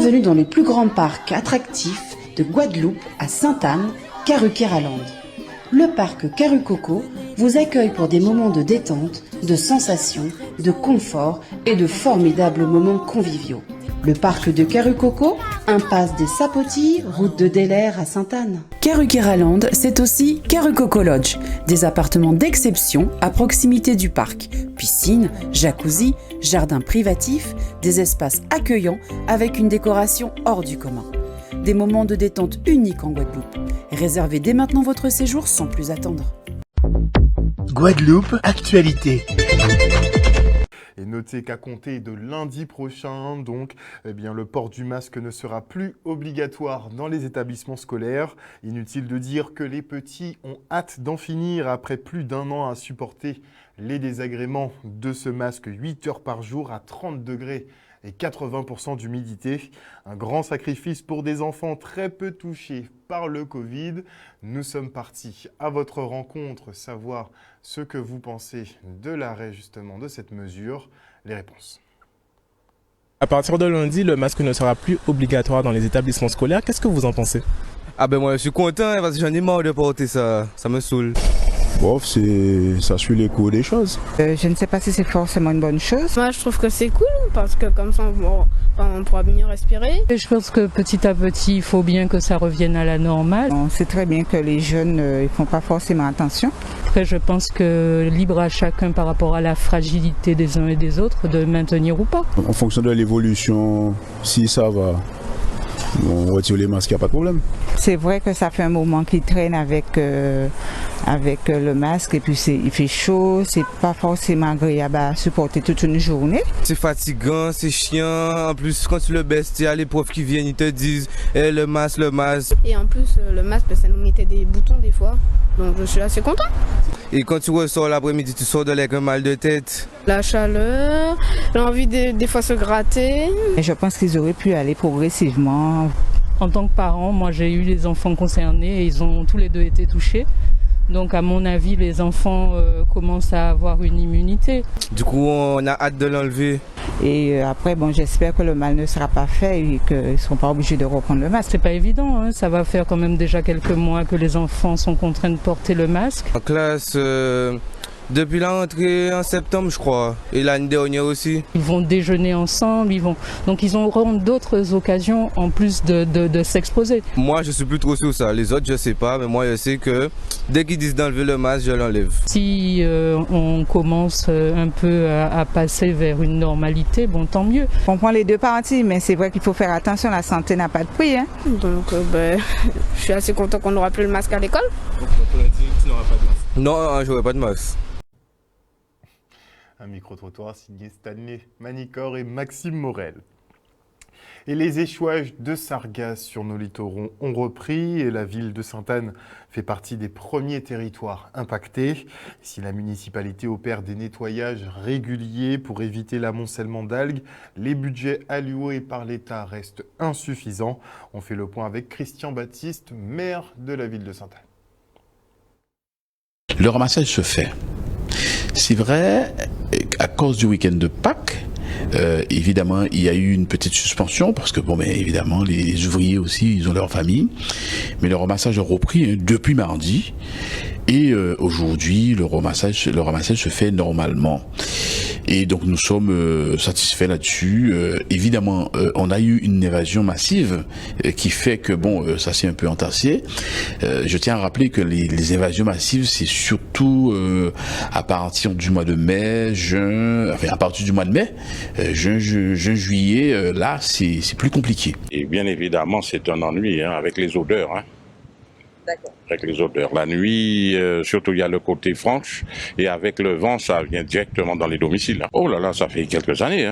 Bienvenue dans le plus grand parc attractif de Guadeloupe à Sainte-Anne, Karukéraland. Le parc Karucoco vous accueille pour des moments de détente, de sensations, de confort et de formidables moments conviviaux. Le parc de Karucoco, impasse des Sapotilles, route de Delair à Sainte-Anne. Karukéraland, c'est aussi Karucoco Lodge, des appartements d'exception à proximité du parc. Piscine, jacuzzi, jardin privatif, des espaces accueillants avec une décoration hors du commun. Des moments de détente uniques en Guadeloupe. Réservez dès maintenant votre séjour sans plus attendre. Guadeloupe, actualité. Et notez qu'à compter de lundi prochain, donc, le port du masque ne sera plus obligatoire dans les établissements scolaires. Inutile de dire que les petits ont hâte d'en finir après plus d'un an à supporter les désagréments de ce masque 8 heures par jour à 30 degrés et 80% d'humidité. Un grand sacrifice pour des enfants très peu touchés par le Covid. Nous sommes partis à votre rencontre, savoir ce que vous pensez de l'arrêt justement de cette mesure. Les réponses. À partir de lundi, le masque ne sera plus obligatoire dans les établissements scolaires. Qu'est-ce que vous en pensez? Moi je suis content parce que j'en ai marre de porter ça, ça me saoule. Bon, ça suit les cours des choses. Je ne sais pas si c'est forcément une bonne chose. Moi je trouve que c'est cool parce que comme ça on pourra mieux respirer. Et je pense que petit à petit il faut bien que ça revienne à la normale. On sait très bien que les jeunes ils font pas forcément attention. Après je pense que libre à chacun par rapport à la fragilité des uns et des autres de maintenir ou pas. En fonction de l'évolution, si ça va, on retire les masques, il n'y a pas de problème. C'est vrai que ça fait un moment qu'ils traînent avec le masque et puis il fait chaud, c'est pas forcément agréable à supporter toute une journée. C'est fatigant, c'est chiant, en plus quand tu le baisses, il y a les profs qui viennent, ils te disent le masque. Et en plus le masque ça nous mettait des boutons des fois, donc je suis assez content. Et quand tu ressors l'après-midi, tu sors de là avec un mal de tête. La chaleur, l'envie des fois se gratter. Et je pense qu'ils auraient pu aller progressivement. En tant que parent, moi j'ai eu les enfants concernés et ils ont tous les deux été touchés. Donc à mon avis, les enfants commencent à avoir une immunité. Du coup, on a hâte de l'enlever. Et après, j'espère que le mal ne sera pas fait et qu'ils ne seront pas obligés de reprendre le masque. C'est pas évident, hein. Ça va faire quand même déjà quelques mois que les enfants sont contraints de porter le masque. En classe, depuis la rentrée en septembre, je crois, et l'année dernière aussi. Ils vont déjeuner ensemble, donc ils auront d'autres occasions en plus de s'exposer. Moi, je suis plus trop sur ça. Les autres, je sais pas, mais moi, je sais que dès qu'ils disent d'enlever le masque, je l'enlève. Si on commence un peu à passer vers une normalité, tant mieux. On comprend les deux parties, mais c'est vrai qu'il faut faire attention, la santé n'a pas de prix. Hein. Donc, je suis assez content qu'on n'aura plus le masque à l'école. Donc lundi, tu n'auras pas de masque? Non, je n'aurai pas de masque. Un micro-trottoir signé Stanley Manicor et Maxime Morel. Et les échouages de sargasses sur nos littoraux ont repris et la ville de Sainte-Anne fait partie des premiers territoires impactés. Si la municipalité opère des nettoyages réguliers pour éviter l'amoncellement d'algues, les budgets alloués par l'État restent insuffisants. On fait le point avec Christian Baptiste, maire de la ville de Sainte-Anne. Le ramassage se fait. C'est vrai, à cause du week-end de Pâques, évidemment, il y a eu une petite suspension parce que, évidemment, les ouvriers aussi, ils ont leur famille. Mais le ramassage a repris depuis mardi. Et aujourd'hui, le ramassage se fait normalement. Et donc nous sommes satisfaits là-dessus. Évidemment, on a eu une évasion massive qui fait que ça s'est un peu entassé. Je tiens à rappeler que les évasions massives, c'est surtout à partir du mois de mai, à partir du mois de mai, juin, juillet, là c'est plus compliqué. Et bien évidemment, c'est un ennui avec les odeurs. D'accord. Avec les odeurs. La nuit, surtout il y a le côté franche, et avec le vent, ça vient directement dans les domiciles. Oh là là, ça fait quelques années.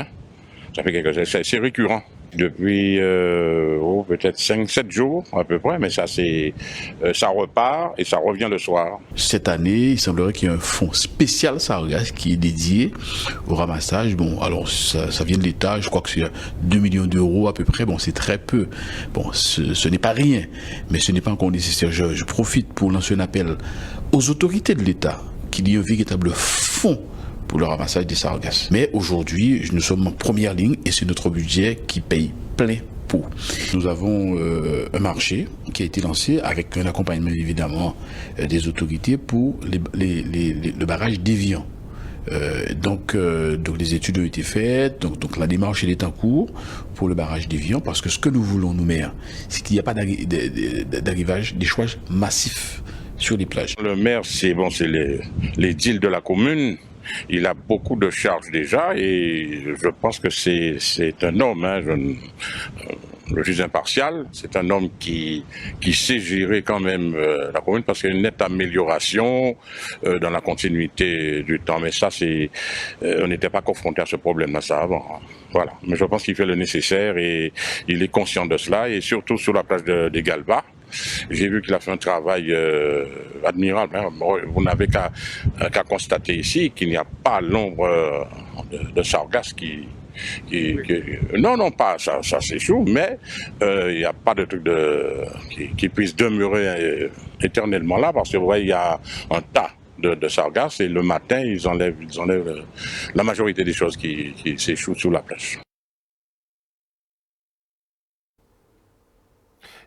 Ça fait quelques années, c'est récurrent. Depuis peut-être 5-7 jours à peu près, mais ça repart et ça revient le soir. Cette année, il semblerait qu'il y ait un fonds spécial sargasses qui est dédié au ramassage. Alors ça vient de l'État, je crois que c'est 2 millions d'euros à peu près. C'est très peu. Ce n'est pas rien, mais ce n'est pas encore nécessaire. Je profite pour lancer un appel aux autorités de l'État qu'il y ait un véritable fonds pour le ramassage des sargasses. Mais aujourd'hui, nous sommes en première ligne et c'est notre budget qui paye plein Pau. Nous avons un marché qui a été lancé avec un accompagnement évidemment des autorités pour le barrage d'Évian. Donc les études ont été faites, donc la démarche elle est en cours pour le barrage d'Évian, parce que ce que nous voulons, nous maires, c'est qu'il n'y a pas d'arrivage, d'échouage massif sur les plages. Le maire, c'est les deals de la commune. Il a beaucoup de charges déjà et je pense que c'est un homme, hein, le juge impartial, c'est un homme qui sait gérer quand même la commune, parce qu'il y a une nette amélioration dans la continuité du temps. Mais ça, on n'était pas confronté à ce problème-là ça avant. Voilà. Mais je pense qu'il fait le nécessaire et il est conscient de cela, et surtout sur la plage de Galba. J'ai vu qu'il a fait un travail admirable. Hein. Vous n'avez qu'à constater ici qu'il n'y a pas l'ombre de sargasse non, pas ça s'échoue, mais il n'y a pas de truc qui puisse demeurer éternellement là, parce que vous voyez, il y a un tas de sargasses, et le matin, ils enlèvent la majorité des choses qui s'échouent sous la plage.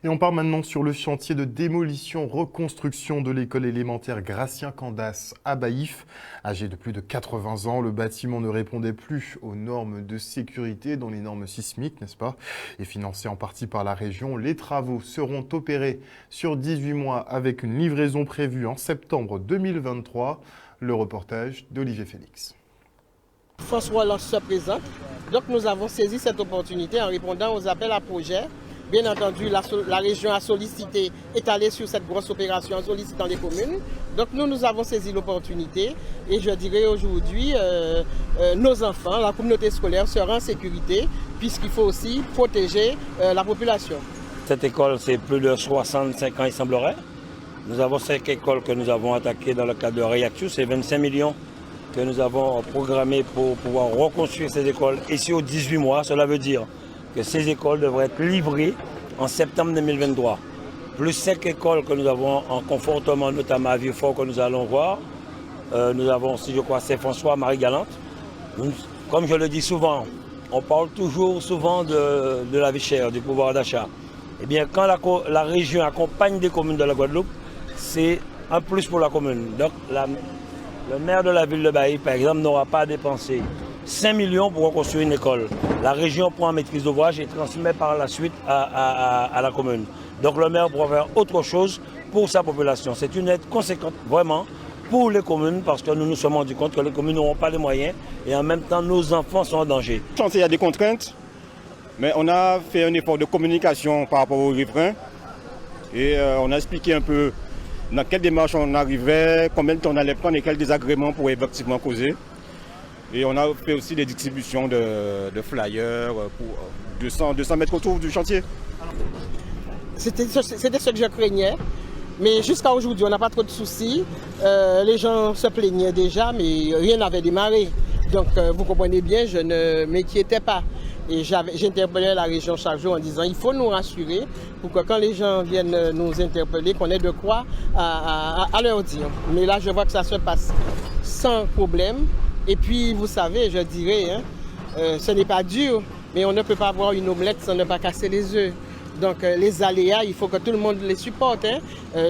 Et on part maintenant sur le chantier de démolition-reconstruction de l'école élémentaire Gratien-Candace à Baïf. Âgé de plus de 80 ans, le bâtiment ne répondait plus aux normes de sécurité, dont les normes sismiques, n'est-ce pas? Et financé en partie par la région, les travaux seront opérés sur 18 mois avec une livraison prévue en septembre 2023. Le reportage d'Olivier Félix. François Hollande se présente. Donc nous avons saisi cette opportunité en répondant aux appels à projets. Bien entendu, la région a sollicité, est allée sur cette grosse opération en sollicitant les communes. Donc nous avons saisi l'opportunité, et je dirais aujourd'hui, nos enfants, la communauté scolaire sera en sécurité, puisqu'il faut aussi protéger la population. Cette école, c'est plus de 65 ans, il semblerait. Nous avons 5 écoles que nous avons attaquées dans le cadre de Reactus, c'est 25 millions que nous avons programmés pour pouvoir reconstruire ces écoles. Et sur 18 mois, cela veut dire que ces écoles devraient être livrées en septembre 2023. Plus 5 écoles que nous avons en confortement, notamment à Vieux-Fort, que nous allons voir. Nous avons aussi, je crois, Saint-François, Marie-Galante. Comme je le dis souvent, on parle toujours souvent de la vie chère, du pouvoir d'achat. Eh bien, quand la région accompagne des communes de la Guadeloupe, c'est un plus pour la commune. Donc, le maire de la ville de Baïf, par exemple, n'aura pas à dépenser 5 millions pour reconstruire une école. La région prend en maîtrise d'ouvrage et transmet par la suite à la commune. Donc le maire pourra faire autre chose pour sa population. C'est une aide conséquente vraiment pour les communes, parce que nous nous sommes rendus compte que les communes n'auront pas les moyens et en même temps nos enfants sont en danger. Il y a des contraintes, mais on a fait un effort de communication par rapport aux riverains et on a expliqué un peu dans quelle démarche on arrivait, combien de temps on allait prendre et quels désagréments pourraient effectivement causer. Et on a fait aussi des distributions de flyers pour 200 mètres autour du chantier. C'était ce que je craignais, mais jusqu'à aujourd'hui, on n'a pas trop de soucis. Les gens se plaignaient déjà, mais rien n'avait démarré. Donc vous comprenez bien, je ne m'inquiétais pas. Et j'interpellais la région chaque jour en disant il faut nous rassurer pour que quand les gens viennent nous interpeller, qu'on ait de quoi à leur dire. Mais là, je vois que ça se passe sans problème. Et puis, vous savez, je dirais, hein, ce n'est pas dur, mais on ne peut pas avoir une omelette sans ne pas casser les œufs. Donc, les aléas, il faut que tout le monde les supporte. Hein.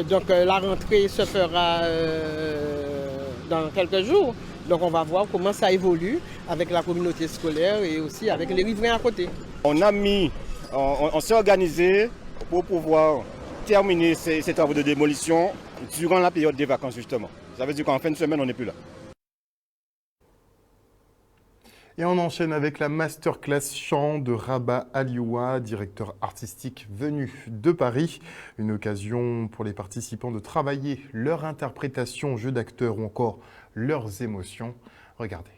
Donc, la rentrée se fera dans quelques jours. Donc, on va voir comment ça évolue avec la communauté scolaire et aussi avec les riverains à côté. On s'est organisé pour pouvoir terminer ces travaux de démolition durant la période des vacances, justement. Ça veut dire qu'en fin de semaine, on n'est plus là. Et on enchaîne avec la masterclass chant de Rabat Alioua, directeur artistique venu de Paris. Une occasion pour les participants de travailler leur interprétation, jeu d'acteur ou encore leurs émotions. Regardez.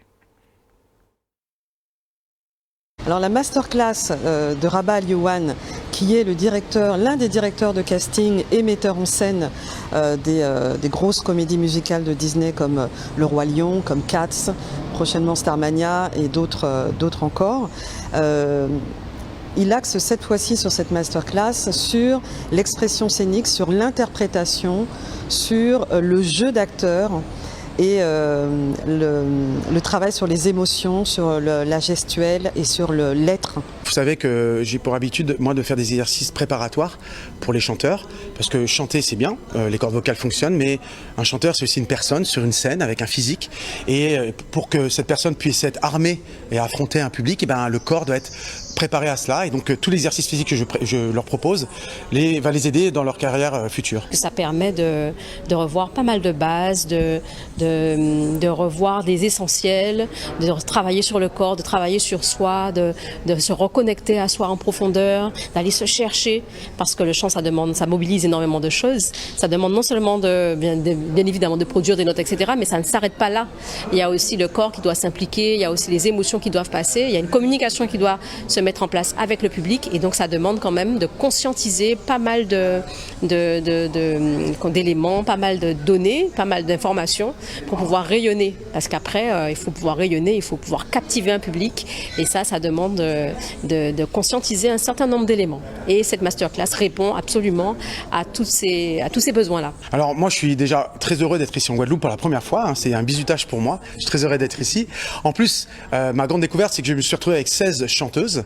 Alors la masterclass de Rabat Alioua, qui est l'un des directeurs de casting et metteur en scène des grosses comédies musicales de Disney comme Le Roi Lion, comme Cats, prochainement Starmania et d'autres encore. Il axe cette fois-ci sur cette masterclass sur l'expression scénique, sur l'interprétation, sur le jeu d'acteur et le travail sur les émotions, sur la gestuelle et sur l'être. Vous savez que j'ai pour habitude, moi, de faire des exercices préparatoires pour les chanteurs, parce que chanter, c'est bien, les cordes vocales fonctionnent, mais un chanteur, c'est aussi une personne sur une scène avec un physique. Et pour que cette personne puisse être armée et affronter un public, le corps doit être préparé à cela. Et donc, tout l'exercice physique que je leur propose va les aider dans leur carrière future. Ça permet de revoir pas mal de bases, de revoir des essentiels, de travailler sur le corps, de travailler sur soi, de se reconnecter à soi en profondeur, d'aller se chercher, parce que le chant, ça mobilise énormément de choses. Ça demande non seulement bien évidemment de produire des notes, etc., mais ça ne s'arrête pas là. Il y a aussi le corps qui doit s'impliquer, il y a aussi les émotions qui doivent passer, il y a une communication qui doit se mettre en place avec le public, et donc ça demande quand même de conscientiser pas mal d'éléments, pas mal de données, pas mal d'informations pour pouvoir rayonner, parce qu'après il faut pouvoir rayonner, il faut pouvoir captiver un public, et ça demande de conscientiser un certain nombre d'éléments, et cette masterclass répond absolument à tous ces besoins-là. Alors moi je suis déjà très heureux d'être ici en Guadeloupe pour la première fois, c'est un bizutage pour moi, je suis très heureux d'être ici. En plus, ma grande découverte, c'est que je me suis retrouvé avec 16 chanteuses,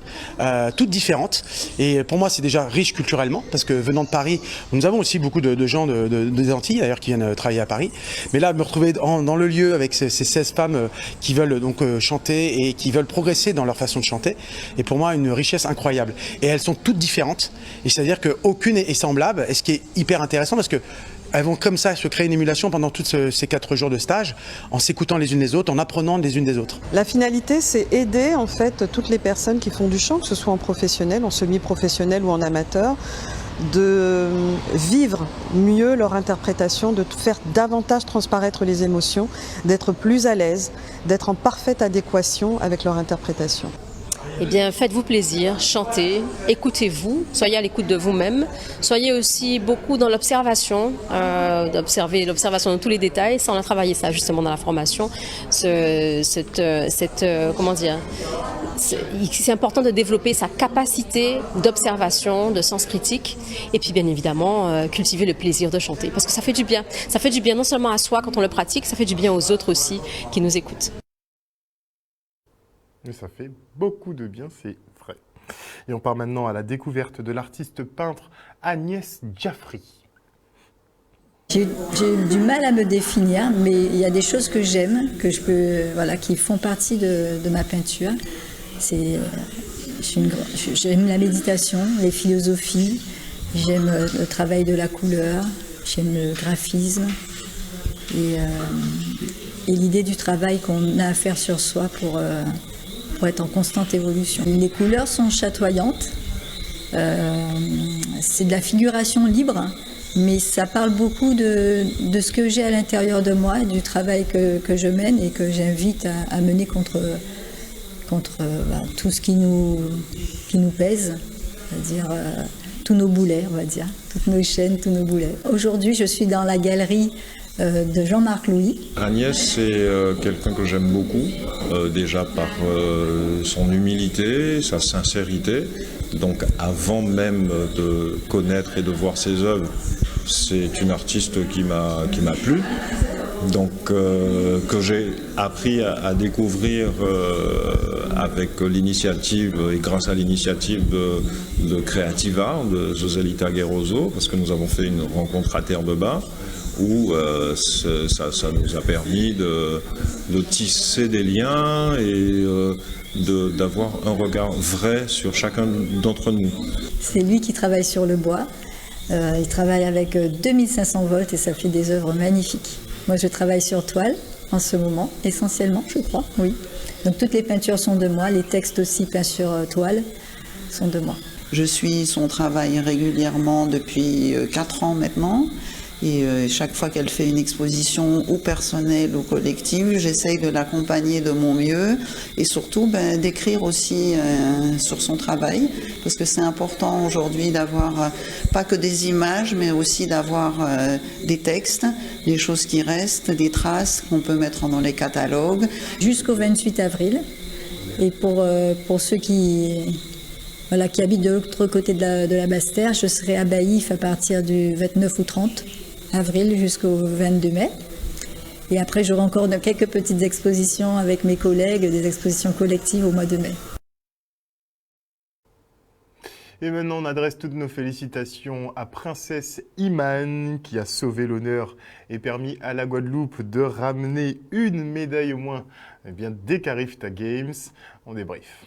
toutes différentes, et pour moi c'est déjà riche culturellement, parce que venant de Paris, nous avons aussi beaucoup de gens des Antilles d'ailleurs qui viennent travailler à Paris, mais là me retrouver dans le lieu avec ces 16 femmes qui veulent donc chanter et qui veulent progresser dans leur façon de chanter, et pour moi une richesse incroyable, et elles sont toutes différentes, et c'est-à-dire qu'aucune est semblable, et ce qui est hyper intéressant, parce que elles vont comme ça se créer une émulation pendant tous ces 4 jours de stage, en s'écoutant les unes les autres, en apprenant les unes des autres. La finalité, c'est aider en fait toutes les personnes qui font du chant, que ce soit en professionnel, en semi-professionnel ou en amateur, de vivre mieux leur interprétation, de faire davantage transparaître les émotions, d'être plus à l'aise, d'être en parfaite adéquation avec leur interprétation. Eh bien, faites-vous plaisir, chantez, écoutez-vous, soyez à l'écoute de vous-même, soyez aussi beaucoup dans l'observation, l'observation dans tous les détails. Ça, on a travaillé ça justement dans la formation. Comment dire, c'est important de développer sa capacité d'observation, de sens critique, et puis bien évidemment cultiver le plaisir de chanter, parce que ça fait du bien. Ça fait du bien non seulement à soi quand on le pratique, ça fait du bien aux autres aussi qui nous écoutent. Mais ça fait beaucoup de bien, c'est vrai. Et on part maintenant à la découverte de l'artiste peintre Agnès Jaffry. J'ai du mal à me définir, mais il y a des choses que j'aime, qui font partie de ma peinture. J'aime la méditation, les philosophies, j'aime le travail de la couleur, j'aime le graphisme et l'idée du travail qu'on a à faire sur soi pour être en constante évolution. Les couleurs sont chatoyantes, c'est de la figuration libre, mais ça parle beaucoup de ce que j'ai à l'intérieur de moi, du travail que je mène et que j'invite à mener contre tout ce qui nous pèse, c'est-à-dire tous nos boulets, on va dire, toutes nos chaînes, tous nos boulets. Aujourd'hui, je suis dans la galerie de Jean-Marc Louis. Agnès, c'est quelqu'un que j'aime beaucoup, déjà par son humilité, sa sincérité. Donc avant même de connaître et de voir ses œuvres, c'est une artiste qui m'a plu. Donc que j'ai appris à découvrir avec l'initiative et grâce à l'initiative de Creativa, de Joselita Guerroso, parce que nous avons fait une rencontre à Terre-de-Bas, où ça nous a permis de tisser des liens et d'avoir un regard vrai sur chacun d'entre nous. C'est lui qui travaille sur le bois. Il travaille avec 2500 volts et ça fait des œuvres magnifiques. Moi, je travaille sur toile en ce moment, essentiellement, je crois, oui. Donc toutes les peintures sont de moi, les textes aussi peints sur toile sont de moi. Je suis son travail régulièrement depuis 4 ans maintenant. Et chaque fois qu'elle fait une exposition ou personnelle ou collective, j'essaye de l'accompagner de mon mieux et surtout d'écrire aussi sur son travail, parce que c'est important aujourd'hui d'avoir pas que des images, mais aussi d'avoir des textes, des choses qui restent, des traces qu'on peut mettre dans les catalogues. Jusqu'au 28 avril. Et pour ceux qui habitent de l'autre côté de la Basse-Terre, je serai à Baïf à partir du 29 ou 30 avril jusqu'au 22 mai. Et après, j'aurai encore quelques petites expositions avec mes collègues, des expositions collectives au mois de mai. Et maintenant, on adresse toutes nos félicitations à Princesse Iman qui a sauvé l'honneur et permis à la Guadeloupe de ramener une médaille au moins des Carifta Games. On débrief.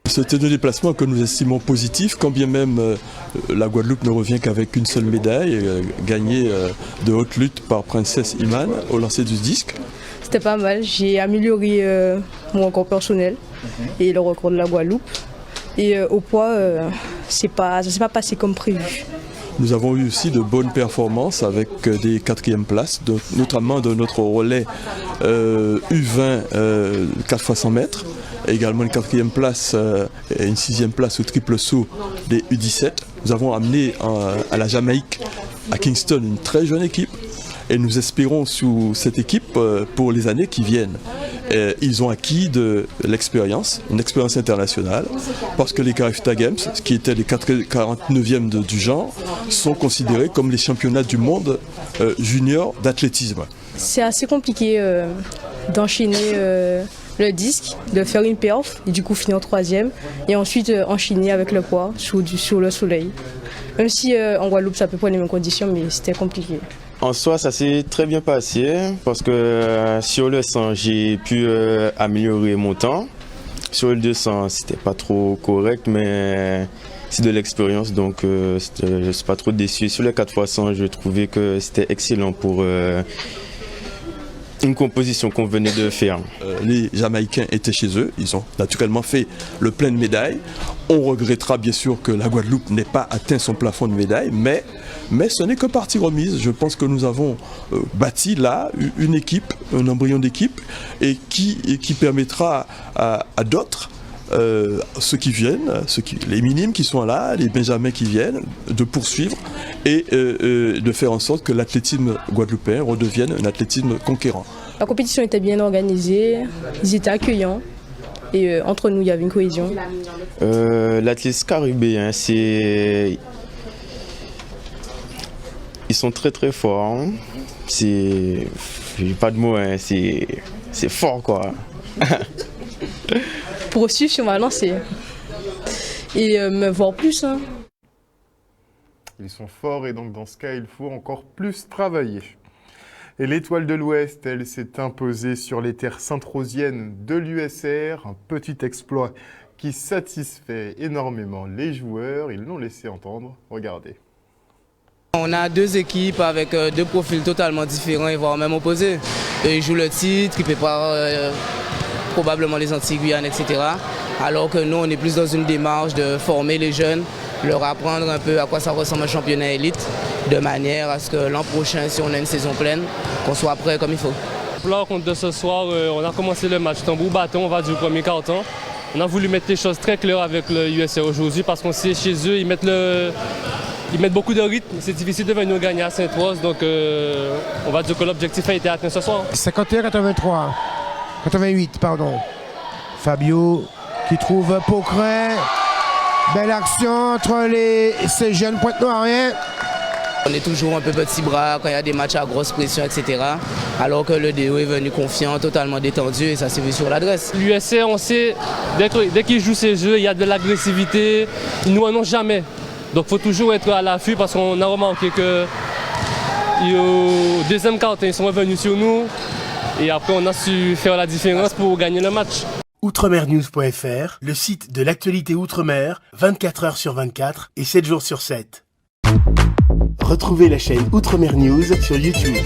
C'était un déplacement que nous estimons positif, quand bien même la Guadeloupe ne revient qu'avec une seule médaille, gagnée de haute lutte par Princesse Iman au lancer du disque. C'était pas mal, j'ai amélioré mon record personnel et le record de la Guadeloupe. Et au poids, ça s'est pas passé comme prévu. Nous avons eu aussi de bonnes performances avec des 4e places, notamment de notre relais U20 4 x 100 mètres, et également une 4e place et une 6e place au triple saut des U17. Nous avons amené à la Jamaïque, à Kingston, une très jeune équipe. Et nous espérons sous cette équipe pour les années qui viennent. Ils ont acquis de l'expérience, une expérience internationale, parce que les Carifta Games, qui étaient les 49e du genre, sont considérés comme les championnats du monde junior d'athlétisme. C'est assez compliqué d'enchaîner le disque, de faire une perf et du coup finir 3e et ensuite enchaîner avec le poids sur le soleil. Même si en Guadeloupe ça peut prendre les mêmes conditions, mais c'était compliqué. En soi, ça s'est très bien passé parce que sur le 100, j'ai pu améliorer mon temps. Sur le 200, c'était pas trop correct, mais c'est de l'expérience, donc je ne suis pas trop déçu. Sur les 4 x 100, je trouvais que c'était excellent pour une composition qu'on venait de faire. Les Jamaïcains étaient chez eux, ils ont naturellement fait le plein de médailles. On regrettera bien sûr que la Guadeloupe n'ait pas atteint son plafond de médailles, mais ce n'est que partie remise. Je pense que nous avons bâti là une équipe, un embryon d'équipe, et qui permettra à d'autres, ceux qui viennent, les minimes qui sont là, les benjamins qui viennent, de poursuivre et de faire en sorte que l'athlétisme guadeloupéen redevienne un athlétisme conquérant. La compétition était bien organisée, ils étaient accueillants et entre nous il y avait une cohésion. L'athlétisme caribéen, ils sont très très forts. Hein. J'ai pas de mots, hein. C'est fort quoi. Pour suivre sur ma lancée et me voir plus. Hein. Ils sont forts et donc dans ce cas, il faut encore plus travailler. Et l'Étoile de l'Ouest, elle s'est imposée sur les terres sainte-rosiennes de l'USR. Un petit exploit qui satisfait énormément les joueurs. Ils l'ont laissé entendre. Regardez. On a deux équipes avec deux profils totalement différents et voire même opposés. Ils jouent le titre, ils préparent probablement les Antilles-Guyane, etc. Alors que nous, on est plus dans une démarche de former les jeunes, leur apprendre un peu à quoi ça ressemble un championnat élite, de manière à ce que l'an prochain, si on a une saison pleine, qu'on soit prêt comme il faut. Pour la rencontre de ce soir, on a commencé le match tambour-bâton, on va du premier quart-temps. On a voulu mettre les choses très claires avec le USR aujourd'hui parce qu'on sait chez eux, ils mettent beaucoup de rythme. C'est difficile de venir gagner à Sainte-Rose, donc on va dire que l'objectif a été atteint ce soir. 51-83, 88 pardon. Fabio qui trouve Paucrin. Belle action entre ces jeunes Pointe-Noiriens. On est toujours un peu petit bras quand il y a des matchs à grosse pression, etc. Alors que le DO est venu confiant, totalement détendu et ça s'est vu sur l'adresse. L'USR, on sait, dès qu'ils jouent ces jeux, il y a de l'agressivité. Ils nous en ont jamais. Donc il faut toujours être à l'affût parce qu'on a remarqué que au deuxième quart, ils sont revenus sur nous. Et après, on a su faire la différence pour gagner le match. Outremernews.fr, le site de l'actualité Outre-mer, 24 heures sur 24 et 7 jours sur 7. Retrouvez la chaîne Outremer News sur YouTube.